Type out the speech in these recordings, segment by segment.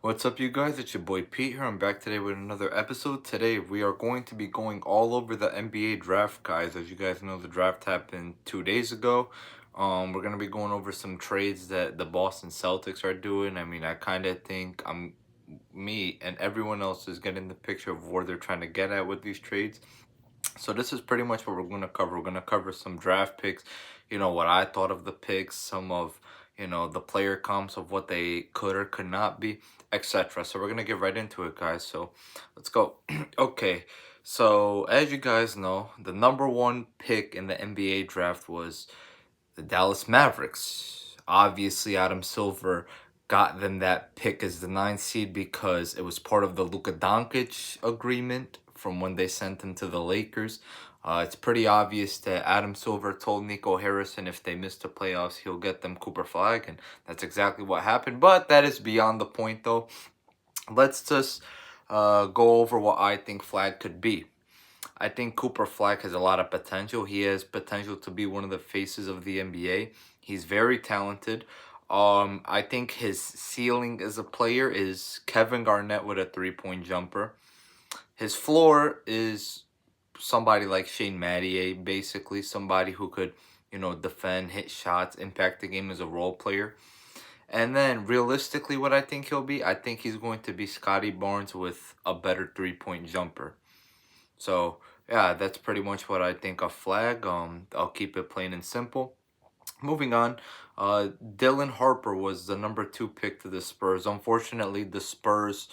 What's up, you guys? It's your boy Pete here. I'm back today with another episode. Today, we are going to be going all over the NBA draft, guys. As you guys know, the draft happened 2 days ago. We're going to be going over some trades that the Boston Celtics are doing. I mean, I kind of think me and everyone else is getting the picture of where they're trying to get at with these trades. So this is pretty much what we're going to cover. We're going to cover some draft picks, what I thought of the picks, some of, the player comps of what they could or could not be, etc. So we're going to get right into it, guys. So let's go. Okay. So as you guys know, the number one pick in the NBA draft was the Dallas Mavericks. Obviously, Adam Silver got them that pick as the ninth seed because it was part of the Luka Doncic agreement from when they sent him to the Lakers. It's pretty obvious that Adam Silver told Nico Harrison if they missed the playoffs, he'll get them Cooper Flag, and that's exactly what happened. But that is beyond the point, though. Let's just go over what I think Flag could be. I think Cooper Flag has a lot of potential. He has potential to be one of the faces of the NBA. He's very talented. I think his ceiling as a player is Kevin Garnett with a three-point jumper. His floor is somebody like Shane Mattier, basically somebody who could, defend, hit shots, impact the game as a role player. And then realistically, what I think he'll be, I think he's going to be Scotty Barnes with a better three-point jumper. So yeah, that's pretty much what I think of Flag. I'll keep it plain and simple. Moving on, Dylan Harper was the number 2 pick to the Spurs. Unfortunately, the Spurs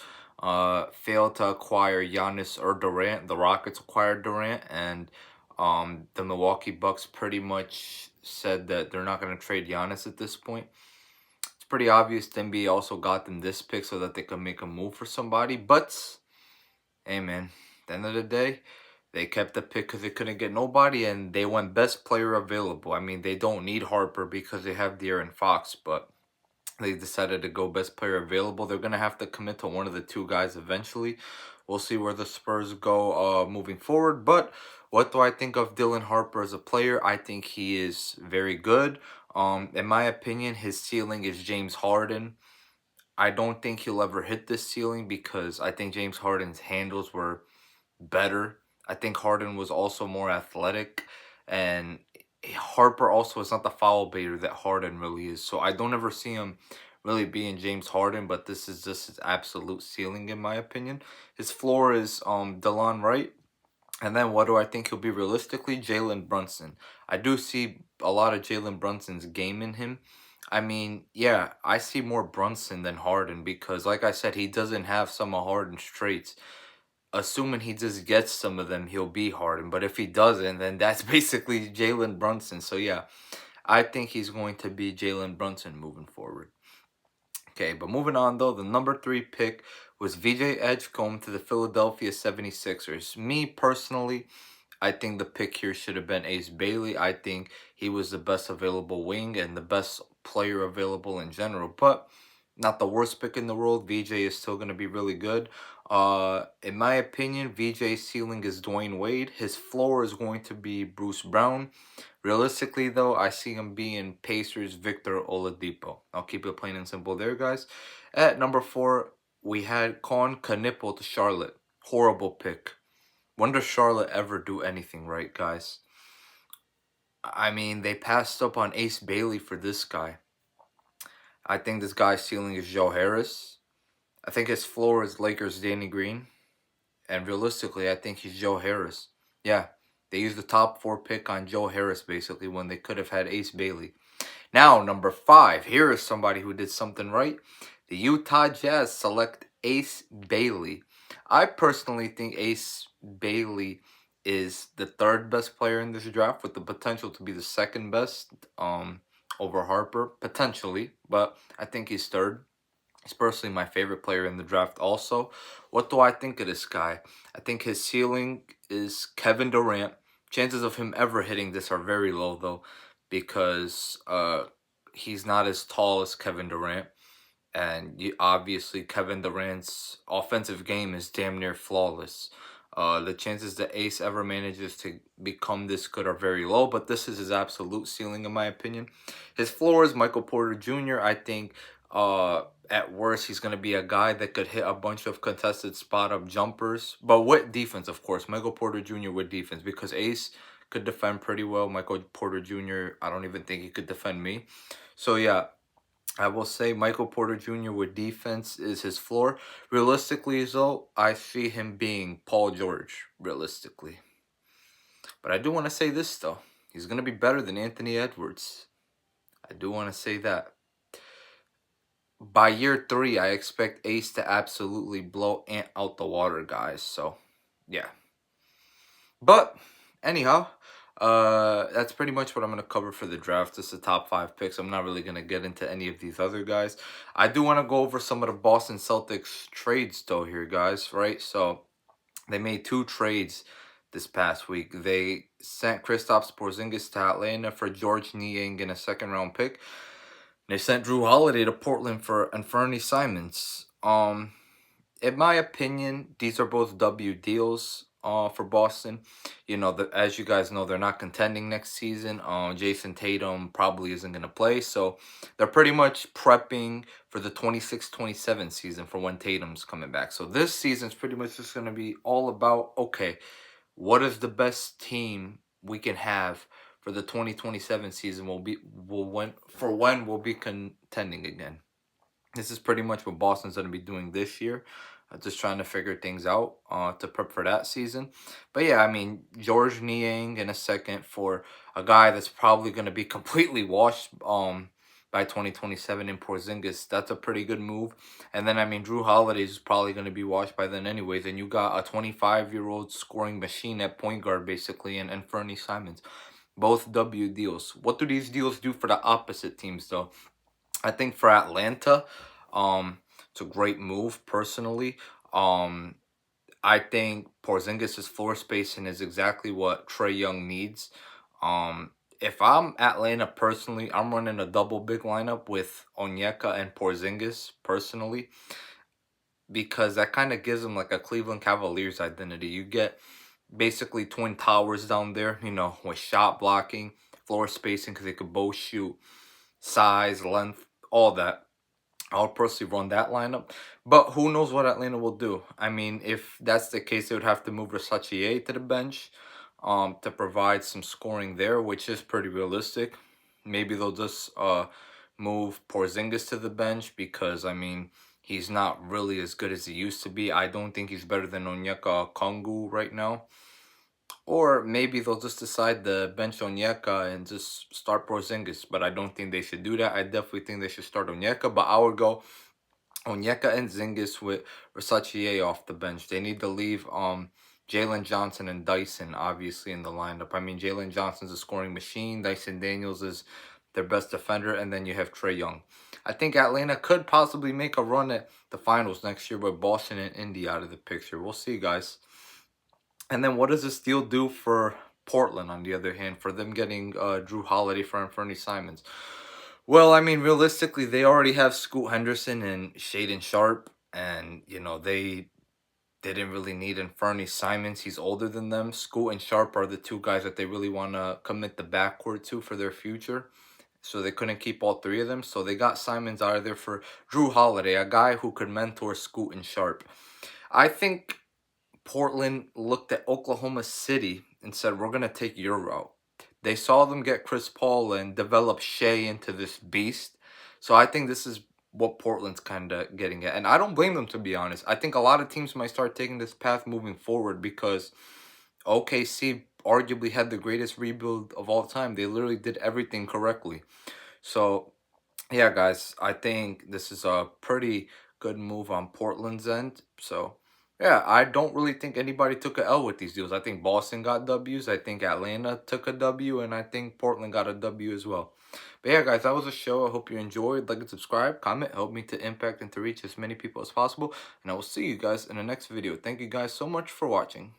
failed to acquire Giannis or Durant. The Rockets acquired Durant, and the Milwaukee Bucks pretty much said that they're not going to trade Giannis at this point. It's pretty obvious the NBA also got them this pick so that they could make a move for somebody. But hey, man, at the end of the day, they kept the pick because they couldn't get nobody, and they went best player available. I mean, they don't need Harper because they have De'Aaron Fox, but they decided to go best player available. They're going to have to commit to one of the two guys eventually. We'll see where the Spurs go moving forward. But what do I think of Dylan Harper as a player? I think he is very good. In my opinion, his ceiling is James Harden. I don't think he'll ever hit this ceiling because I think James Harden's handles were better. I think Harden was also more athletic, and Harper also is not the foul baiter that Harden really is. So I don't ever see him really being James Harden, but this is just his absolute ceiling in my opinion. His floor is Delon Wright. And then what do I think he'll be realistically? Jalen Brunson. I do see a lot of Jalen Brunson's game in him. I mean, yeah, I see more Brunson than Harden because, like I said, he doesn't have some of Harden's traits. Assuming he just gets some of them, he'll be Harden. But if he doesn't, then that's basically Jalen Brunson. So yeah, I think he's going to be Jalen Brunson moving forward. Okay, but moving on though, the number 3 pick was VJ Edgecombe to the Philadelphia 76ers. Me personally, I think the pick here should have been Ace Bailey. I think he was the best available wing and the best player available in general. But not the worst pick in the world. VJ is still going to be really good. In my opinion, VJ's ceiling is Dwayne Wade. His floor is going to be Bruce Brown. Realistically, though, I see him being Pacers Victor Oladipo. I'll keep it plain and simple there, guys. At number 4, we had Con Knipple to Charlotte. Horrible pick. When does Charlotte ever do anything right, guys? I mean, they passed up on Ace Bailey for this guy. I think this guy's ceiling is Joe Harris. I think his floor is Lakers Danny Green. And realistically, I think he's Joe Harris. Yeah, they used the top 4 pick on Joe Harris basically when they could have had Ace Bailey. Now, number 5. Here is somebody who did something right. The Utah Jazz select Ace Bailey. I personally think Ace Bailey is the 3rd best player in this draft with the potential to be the 2nd best over Harper, potentially. But I think he's 3rd. He's personally my favorite player in the draft also. What do I think of this guy? I think his ceiling is Kevin Durant. Chances of him ever hitting this are very low, though, because he's not as tall as Kevin Durant. And obviously, Kevin Durant's offensive game is damn near flawless. The chances that Ace ever manages to become this good are very low, but this is his absolute ceiling, in my opinion. His floor is Michael Porter Jr. I think At worst, he's going to be a guy that could hit a bunch of contested spot-up jumpers. But with defense, of course. Michael Porter Jr. with defense. Because Ace could defend pretty well. Michael Porter Jr., I don't even think he could defend me. So, yeah. I will say Michael Porter Jr. with defense is his floor. Realistically, though, I see him being Paul George, realistically. But I do want to say this, though. He's going to be better than Anthony Edwards. I do want to say that. By year 3, I expect Ace to absolutely blow Ant out the water, guys. So, yeah. But, anyhow, that's pretty much what I'm going to cover for the draft. Just the top 5 picks. I'm not really going to get into any of these other guys. I do want to go over some of the Boston Celtics trades, though, here, guys, right? So, they made 2 trades this past week. They sent Kristaps Porzingis to Atlanta for George Niang and a 2nd-round pick. They sent Drew Holiday to Portland for Anfernee Simons. In my opinion, these are both W deals for Boston. You know, as you guys know, they're not contending next season. Jason Tatum probably isn't going to play. So they're pretty much prepping for the 26-27 season for when Tatum's coming back. So this season's pretty much just going to be all about, okay, what is the best team we can have for the 2027 season when we'll be contending again. This is pretty much what Boston's going to be doing this year. Just trying to figure things out to prep for that season. But yeah, I mean, George Niang in a 2nd for a guy that's probably going to be completely washed by 2027 in Porzingis. That's a pretty good move. And then, I mean, Drew Holiday is probably going to be washed by then anyways. And you got a 25-year-old scoring machine at point guard, basically, and Anfernee Simons. Both W deals. What do these deals do for the opposite teams, though? I think for Atlanta, it's a great move, personally. I think Porzingis' floor spacing is exactly what Trae Young needs. If I'm Atlanta, personally, I'm running a double big lineup with Onyeka and Porzingis, personally, because that kind of gives them like a Cleveland Cavaliers identity. You get basically twin towers down there, you know, with shot blocking, floor spacing, because they could both shoot, size, length, all that. I'll personally run that lineup. But who knows what Atlanta will do. I mean, if that's the case, they would have to move Versace to the bench to provide some scoring there, which is pretty realistic. Maybe they'll just move Porzingis to the bench because, I mean, he's not really as good as he used to be. I don't think he's better than Onyeka Okongwu right now. Or maybe they'll just decide to bench Onyeka and just start Porzingis. But I don't think they should do that. I definitely think they should start Onyeka. But I would go Onyeka and Zingis with Versace off the bench. They need to leave Jalen Johnson and Dyson, obviously, in the lineup. I mean, Jalen Johnson's a scoring machine. Dyson Daniels is their best defender. And then you have Trae Young. I think Atlanta could possibly make a run at the finals next year with Boston and Indy out of the picture. We'll see, guys. And then what does this deal do for Portland, on the other hand, for them getting Drew Holiday for Anfernee Simons? Well, I mean, realistically, they already have Scoot Henderson and Shaedon Sharp. And, you know, they didn't really need Anfernee Simons. He's older than them. Scoot and Sharp are the 2 guys that they really want to commit the backcourt to for their future. So they couldn't keep all 3 of them. So they got Simons out of there for Drew Holiday, a guy who could mentor Scoot and Sharp. I think Portland looked at Oklahoma City and said, we're going to take your route. They saw them get Chris Paul and develop Shea into this beast. So I think this is what Portland's kind of getting at. And I don't blame them, to be honest. I think a lot of teams might start taking this path moving forward because OKC arguably had the greatest rebuild of all time. They literally did everything correctly. So, yeah, guys, I think this is a pretty good move on Portland's end. So, yeah, I don't really think anybody took a L with these deals. I think Boston got W's. I think Atlanta took a W. And I think Portland got a W as well. But yeah, guys, that was a show. I hope you enjoyed. Like and subscribe. Comment. Help me to impact and to reach as many people as possible. And I will see you guys in the next video. Thank you guys so much for watching.